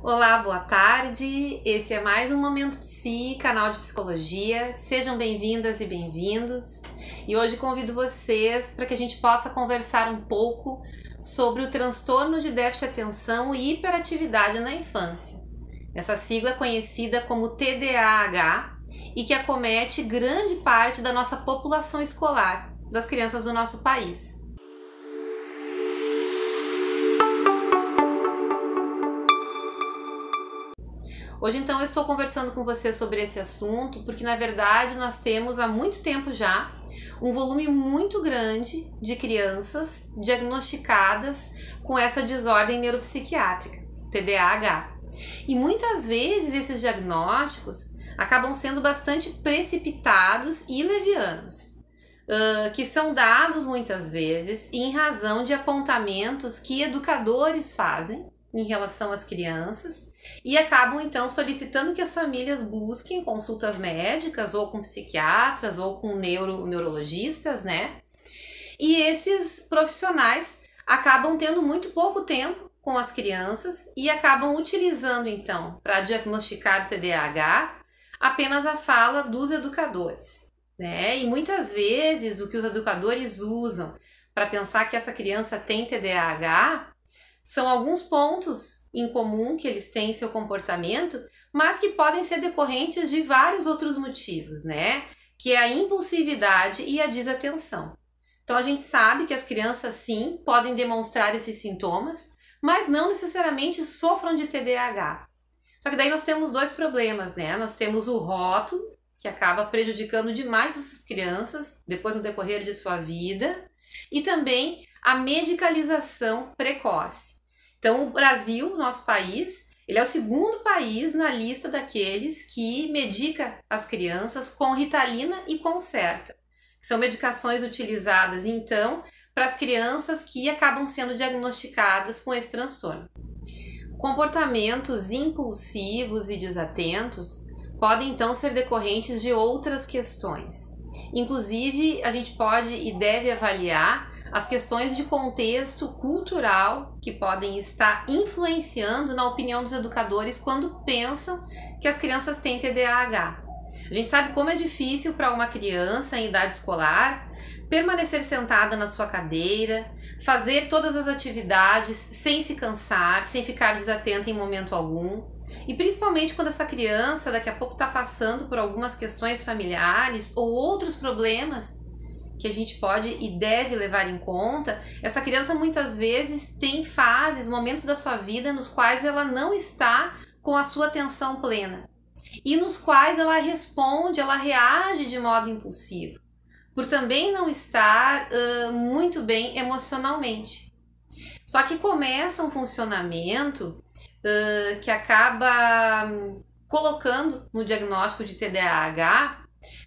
Olá, boa tarde. Esse é mais um Momento Psi, canal de psicologia. Sejam bem-vindas e bem-vindos. E hoje convido vocês para que a gente possa conversar um pouco sobre o transtorno de déficit de atenção e hiperatividade na infância. Essa sigla conhecida como TDAH e que acomete grande parte da nossa população escolar, das crianças do nosso país. Hoje então eu estou conversando com você sobre esse assunto porque na verdade nós temos há muito tempo já um volume muito grande de crianças diagnosticadas com essa desordem neuropsiquiátrica, TDAH. E muitas vezes esses diagnósticos acabam sendo bastante precipitados e levianos, que são dados muitas vezes em razão de apontamentos que educadores fazem em relação às crianças e acabam então solicitando que as famílias busquem consultas médicas ou com psiquiatras ou com neurologistas, né? E esses profissionais acabam tendo muito pouco tempo com as crianças e acabam utilizando então para diagnosticar o TDAH apenas a fala dos educadores, né? E muitas vezes o que os educadores usam para pensar que essa criança tem TDAH são alguns pontos em comum que eles têm em seu comportamento, mas que podem ser decorrentes de vários outros motivos, né? Que é a impulsividade e a desatenção. Então a gente sabe que as crianças sim podem demonstrar esses sintomas, mas não necessariamente sofram de TDAH. Só que daí nós temos dois problemas, né? Nós temos o rótulo, que acaba prejudicando demais essas crianças depois no decorrer de sua vida, e também a medicalização precoce. Então, o Brasil, nosso país, ele é o segundo país na lista daqueles que medica as crianças com Ritalina e Concerta, que são medicações utilizadas, então, para as crianças que acabam sendo diagnosticadas com esse transtorno. Comportamentos impulsivos e desatentos podem, então, ser decorrentes de outras questões. Inclusive, a gente pode e deve avaliar as questões de contexto cultural que podem estar influenciando na opinião dos educadores quando pensam que as crianças têm TDAH. A gente sabe como é difícil para uma criança em idade escolar permanecer sentada na sua cadeira, fazer todas as atividades sem se cansar, sem ficar desatenta em momento algum. E principalmente quando essa criança daqui a pouco está passando por algumas questões familiares ou outros problemas que a gente pode e deve levar em conta, essa criança muitas vezes tem fases, momentos da sua vida nos quais ela não está com a sua atenção plena e nos quais ela responde, ela reage de modo impulsivo, por também não estar muito bem emocionalmente. Só que começa um funcionamento que acaba colocando no diagnóstico de TDAH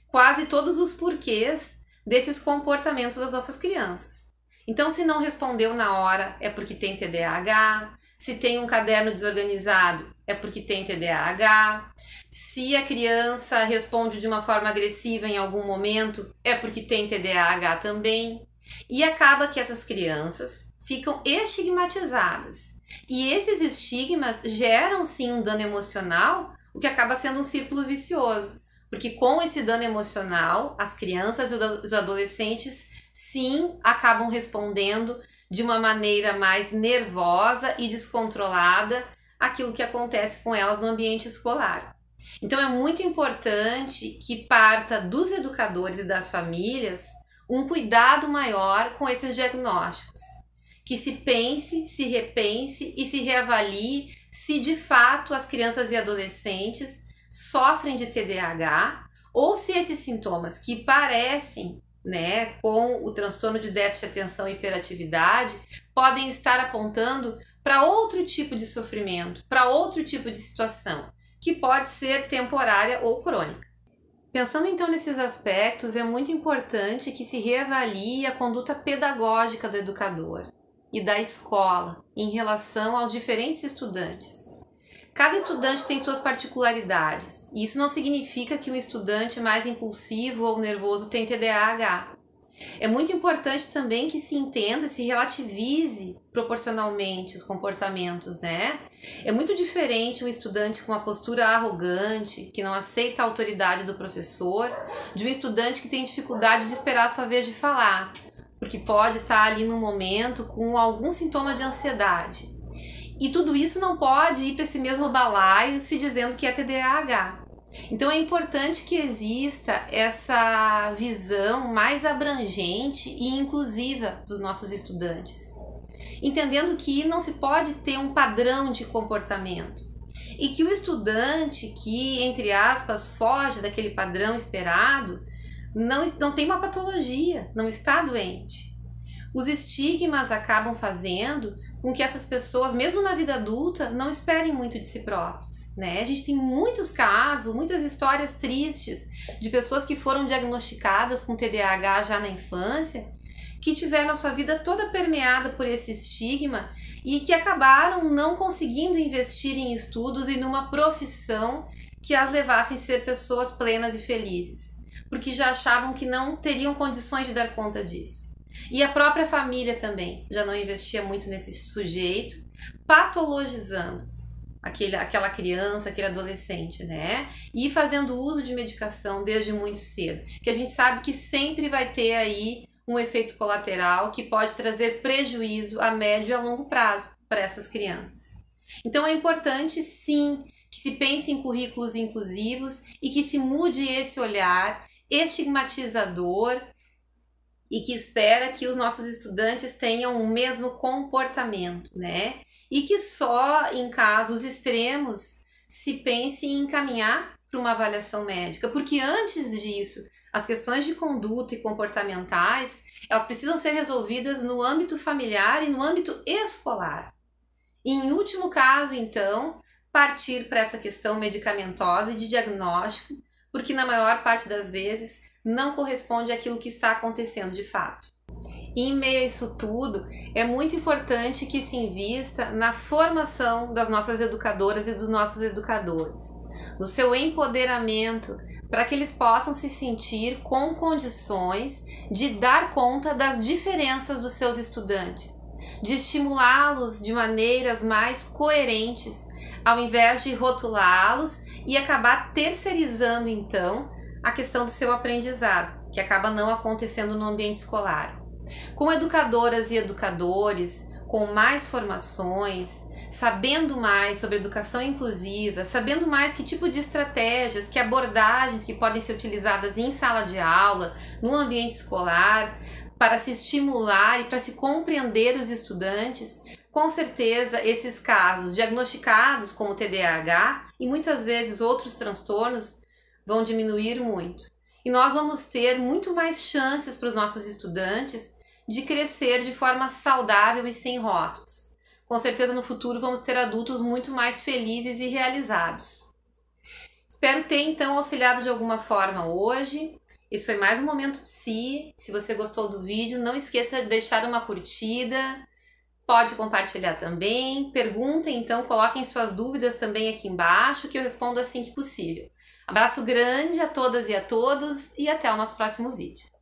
quase todos os porquês desses comportamentos das nossas crianças. Então, se não respondeu na hora, é porque tem TDAH. Se tem um caderno desorganizado, é porque tem TDAH. Se a criança responde de uma forma agressiva em algum momento, é porque tem TDAH também. E acaba que essas crianças ficam estigmatizadas. E esses estigmas geram sim um dano emocional, o que acaba sendo um círculo vicioso. Porque com esse dano emocional, as crianças e os adolescentes sim acabam respondendo de uma maneira mais nervosa e descontrolada aquilo que acontece com elas no ambiente escolar. Então é muito importante que parta dos educadores e das famílias um cuidado maior com esses diagnósticos. Que se pense, se repense e se reavalie se de fato as crianças e adolescentes sofrem de TDAH ou se esses sintomas que parecem, né, com o transtorno de déficit de atenção e hiperatividade podem estar apontando para outro tipo de sofrimento, para outro tipo de situação, que pode ser temporária ou crônica. Pensando então nesses aspectos, é muito importante que se reavalie a conduta pedagógica do educador e da escola em relação aos diferentes estudantes. Cada estudante tem suas particularidades, e isso não significa que um estudante mais impulsivo ou nervoso tem TDAH. É muito importante também que se entenda, se relativize proporcionalmente os comportamentos, né? É muito diferente um estudante com uma postura arrogante, que não aceita a autoridade do professor, de um estudante que tem dificuldade de esperar a sua vez de falar, porque pode estar ali no momento com algum sintoma de ansiedade. E tudo isso não pode ir para esse mesmo balaio se dizendo que é TDAH. Então é importante que exista essa visão mais abrangente e inclusiva dos nossos estudantes, entendendo que não se pode ter um padrão de comportamento e que o estudante que, entre aspas, foge daquele padrão esperado não tem uma patologia, não está doente. Os estigmas acabam fazendo com que essas pessoas, mesmo na vida adulta, não esperem muito de si próprias, né? A gente tem muitos casos, muitas histórias tristes de pessoas que foram diagnosticadas com TDAH já na infância, que tiveram a sua vida toda permeada por esse estigma e que acabaram não conseguindo investir em estudos e numa profissão que as levassem a ser pessoas plenas e felizes, porque já achavam que não teriam condições de dar conta disso. E a própria família também já não investia muito nesse sujeito, patologizando aquela criança, aquele adolescente, né? E fazendo uso de medicação desde muito cedo, que a gente sabe que sempre vai ter aí um efeito colateral que pode trazer prejuízo a médio e a longo prazo para essas crianças. Então é importante sim que se pense em currículos inclusivos e que se mude esse olhar estigmatizador e que espera que os nossos estudantes tenham o mesmo comportamento, né? E que só em casos extremos se pense em encaminhar para uma avaliação médica, porque antes disso, as questões de conduta e comportamentais, elas precisam ser resolvidas no âmbito familiar e no âmbito escolar. E em último caso, então, partir para essa questão medicamentosa e de diagnóstico, porque na maior parte das vezes não corresponde àquilo que está acontecendo de fato. E em meio a isso tudo, é muito importante que se invista na formação das nossas educadoras e dos nossos educadores, no seu empoderamento, para que eles possam se sentir com condições de dar conta das diferenças dos seus estudantes, de estimulá-los de maneiras mais coerentes, ao invés de rotulá-los e acabar terceirizando então a questão do seu aprendizado, que acaba não acontecendo no ambiente escolar. Com educadoras e educadores, com mais formações, sabendo mais sobre educação inclusiva, sabendo mais que tipo de estratégias, que abordagens que podem ser utilizadas em sala de aula, no ambiente escolar, para se estimular e para se compreender os estudantes, com certeza esses casos diagnosticados como TDAH e muitas vezes outros transtornos vão diminuir muito. E nós vamos ter muito mais chances para os nossos estudantes de crescer de forma saudável e sem rótulos. Com certeza no futuro vamos ter adultos muito mais felizes e realizados. Espero ter então auxiliado de alguma forma hoje. Esse foi mais um Momento Psi. Se você gostou do vídeo, não esqueça de deixar uma curtida. Pode compartilhar também. Perguntem então, coloquem suas dúvidas também aqui embaixo que eu respondo assim que possível. Abraço grande a todas e a todos e até o nosso próximo vídeo.